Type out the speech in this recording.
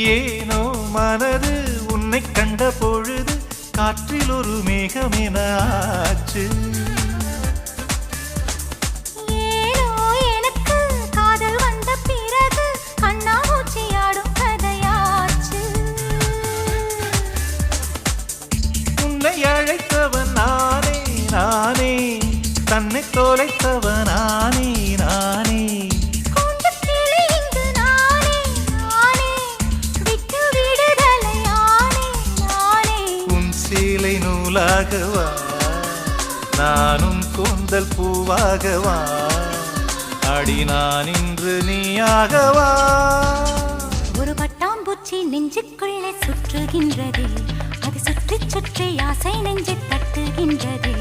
ஏனோ மனது உன்னை கண்ட பொழுது காற்றில் ஒரு மேகமென ஆச்சு. ஏனோ எனக்கு காதல் வந்த பிறகு கண்ணாமூச்சியாடும் கதையாச்சு. உன்னை அழைத்தவன் நானே நானே, தன்னை தொலைத்தவன் நானே நானே. சேலை நூலாகவா நானும் கூந்தல் பூவாகவா, அடி நான் இன்று நீயாகவா. ஒரு பட்டாம்பூச்சி நெஞ்சுக்குள்ளே சுற்றுகின்றதே, அது சுற்றி சுற்றி ஆசை நெஞ்சை தட்டுகின்றதே.